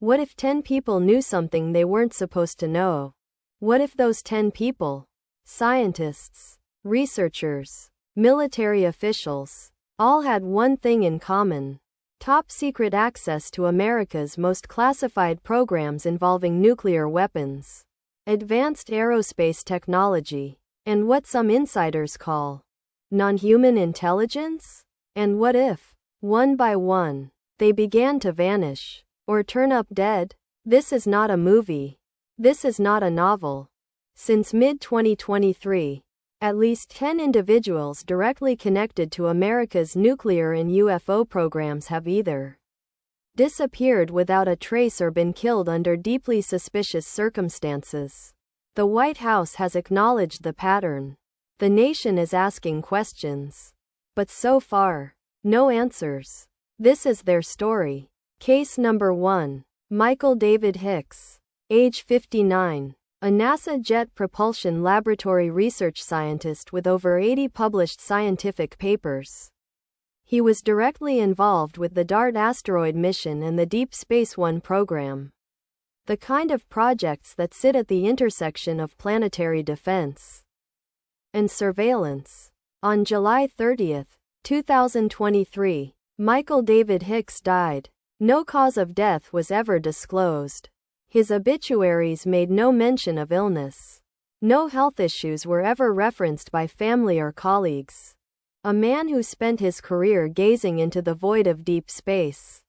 What if 10 people knew something they weren't supposed to know? What if those 10 people, scientists, researchers, military officials, all had one thing in common: top secret access to America's most classified programs involving nuclear weapons, advanced aerospace technology, and what some insiders call non-human intelligence? And what if, one by one, they began to vanish, or turn up dead? This is not a movie. This is not a novel. Since mid-2023, at least 10 individuals directly connected to America's nuclear and UFO programs have either disappeared without a trace or been killed under deeply suspicious circumstances. The White House has acknowledged the pattern. The nation is asking questions, but so far, no answers. This is their story. Case number 1. Michael David Hicks, age 59, a NASA Jet Propulsion Laboratory research scientist with over 80 published scientific papers. He was directly involved with the DART asteroid mission and the Deep Space One program, the kind of projects that sit at the intersection of planetary defense and surveillance. On July 30, 2023, Michael David Hicks died. No cause of death was ever disclosed. His obituaries made no mention of illness. No health issues were ever referenced by family or colleagues. A man who spent his career gazing into the void of deep space.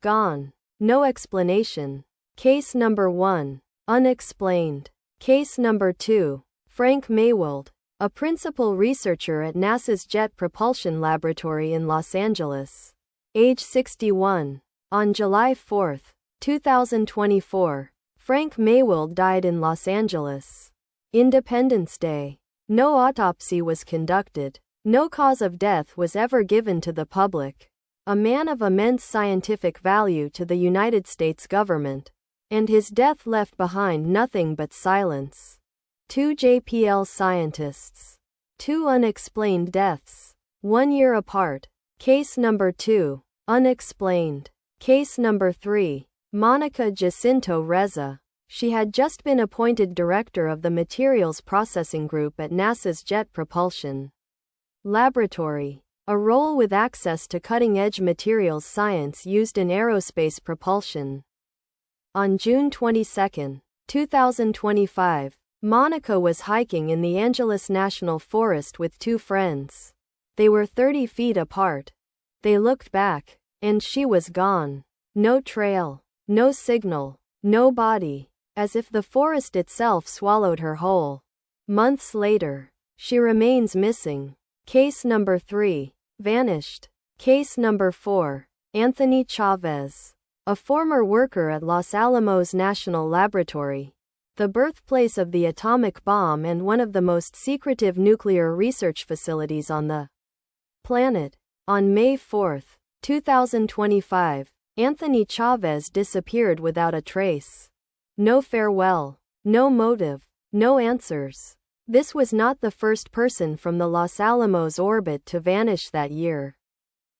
Gone. No explanation. Case number 1. Unexplained. Case number 2. Frank Maiwald, a principal researcher at NASA's Jet Propulsion Laboratory in Los Angeles, age 61. On July 4, 2024, Frank Maiwald died in Los Angeles. Independence Day. No autopsy was conducted. No cause of death was ever given to the public. A man of immense scientific value to the United States government. And his death left behind nothing but silence. 2 JPL scientists. 2 unexplained deaths. 1 year apart. Case number 2. Unexplained. Case number 3. Monica Jacinto Reza. She had just been appointed director of the Materials Processing Group at NASA's Jet Propulsion Laboratory, a role with access to cutting-edge materials science used in aerospace propulsion. On June 22, 2025, Monica was hiking in the Angeles National Forest with 2 friends. They were 30 feet apart. They looked back, and she was gone. No trail, no signal, no body, as if the forest itself swallowed her whole. Months later, she remains missing. Case number 3. Vanished. Case number 4. Anthony Chavez, a former worker at Los Alamos National Laboratory, the birthplace of the atomic bomb and one of the most secretive nuclear research facilities on the planet. On May 4, 2025, Anthony Chavez disappeared without a trace. No farewell, no motive, no answers. This was not the first person from the Los Alamos orbit to vanish that year.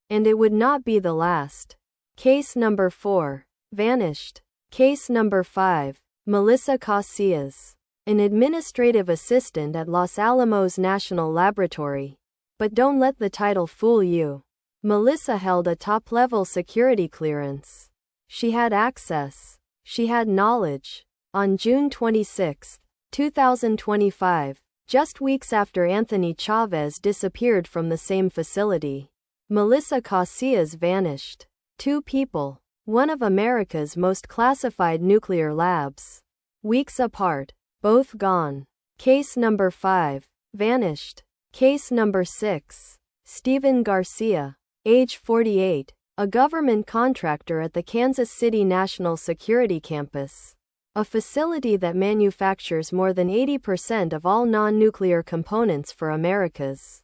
And it would not be the last. Case number 4. Vanished. Case number 5. Melissa Casias, an administrative assistant at Los Alamos National Laboratory. But don't let the title fool you. Melissa held a top-level security clearance. She had access. She had knowledge. On June 26, 2025, just weeks after Anthony Chavez disappeared from the same facility, Melissa Casias vanished. 2 people. One of America's most classified nuclear labs. Weeks apart. Both gone. Case number 5. Vanished. Case number 6. Stephen Garcia, age 48, a government contractor at the Kansas City National Security Campus, a facility that manufactures more than 80% of all non-nuclear components for America's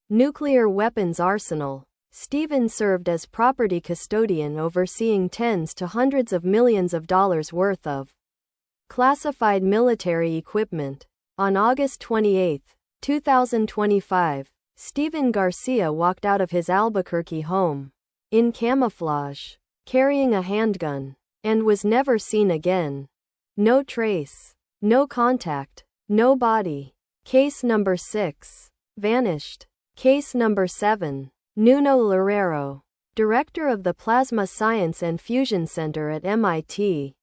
nuclear weapons arsenal. Stephen served as property custodian overseeing tens to hundreds of millions of dollars worth of classified military equipment. On August 28, 2025, Stephen Garcia walked out of his Albuquerque home, in camouflage, carrying a handgun. and was never seen again. No trace, no contact, no body. Case number 6. Vanished. Case number 7. Nuno Loureiro, director of the Plasma Science and Fusion Center at MIT,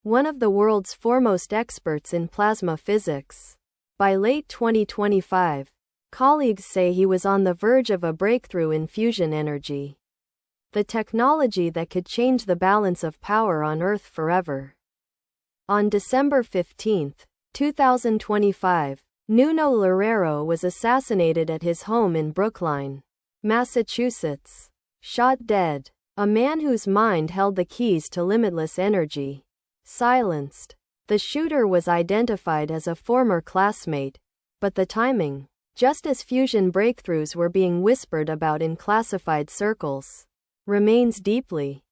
one of the world's foremost experts in plasma physics. By late 2025, colleagues say he was on the verge of a breakthrough in fusion energy, the technology that could change the balance of power on Earth forever. On December 15, 2025, Nuno Loureiro was assassinated at his home in Brookline, Massachusetts. Shot dead. A man whose mind held the keys to limitless energy. Silenced. The shooter was identified as a former classmate, but the timing, just as fusion breakthroughs were being whispered about in classified circles, remains deeply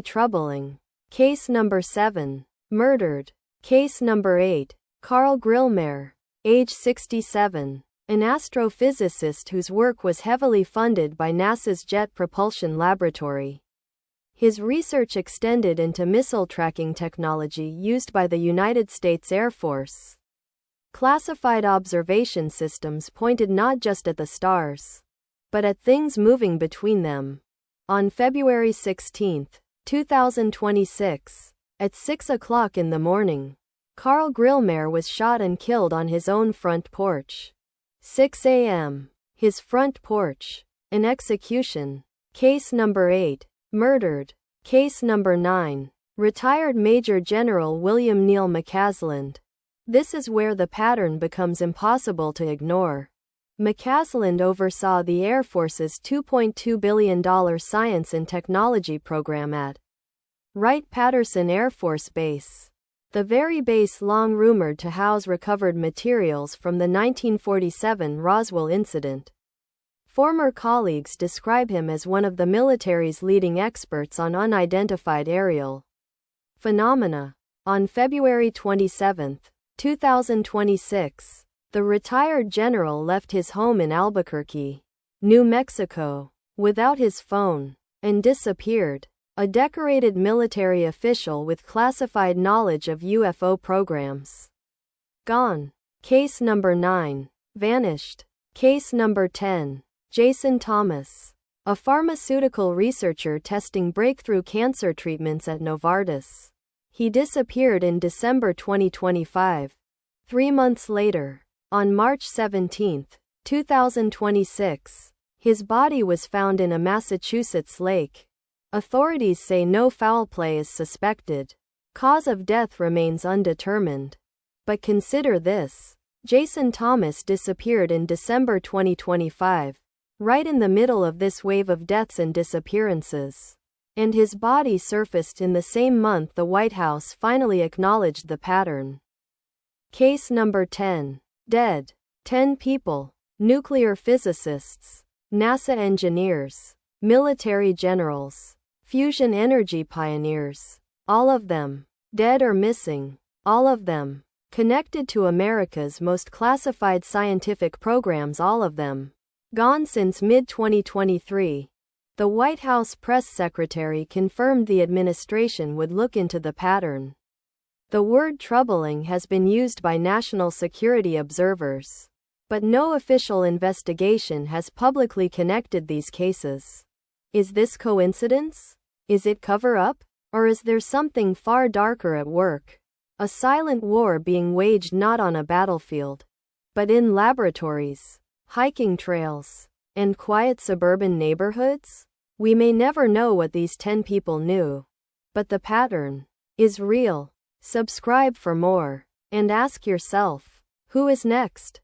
troubling. Case number 7. Murdered. Case number 8. Carl Grillmeyer, age 67, an astrophysicist whose work was heavily funded by NASA's Jet Propulsion Laboratory. His research extended into missile tracking technology used by the United States Air Force. Classified observation systems pointed not just at the stars, but at things moving between them. On February 16, 2026, at 6 o'clock in the morning, Carl Grillmeyer was shot and killed on his own front porch. 6 a.m. His front porch. An execution. Case number 8. Murdered. Case number 9. Retired Major General William Neal McCasland. This is where the pattern becomes impossible to ignore. McCasland oversaw the Air Force's $2.2 billion science and technology program at Wright-Patterson Air Force Base, the very base long rumored to house recovered materials from the 1947 Roswell incident. Former colleagues describe him as one of the military's leading experts on unidentified aerial phenomena. On February 27, 2026, the retired general left his home in Albuquerque, New Mexico, without his phone, and disappeared. A decorated military official with classified knowledge of UFO programs. Gone. Case number 9. Vanished. Case number 10. Jason Thomas, a pharmaceutical researcher testing breakthrough cancer treatments at Novartis. He disappeared in December 2025. 3 months later, on March 17, 2026, his body was found in a Massachusetts lake. Authorities say no foul play is suspected. Cause of death remains undetermined. But consider this. Jason Thomas disappeared in December 2025, right in the middle of this wave of deaths and disappearances. And his body surfaced in the same month the White House finally acknowledged the pattern. Case number 10. Dead. 10 people. Nuclear physicists, NASA engineers, military generals, fusion energy pioneers. All of them. Dead or missing. All of them. Connected to America's most classified scientific programs. All of them. Gone since mid-2023. The White House press secretary confirmed the administration would look into the pattern. The word troubling has been used by national security observers, but no official investigation has publicly connected these cases. Is this coincidence? Is it cover-up? Or is there something far darker at work? A silent war being waged not on a battlefield, but in laboratories, hiking trails, and quiet suburban neighborhoods? We may never know what these 10 people knew, but the pattern is real. Subscribe for more, and ask yourself, who is next?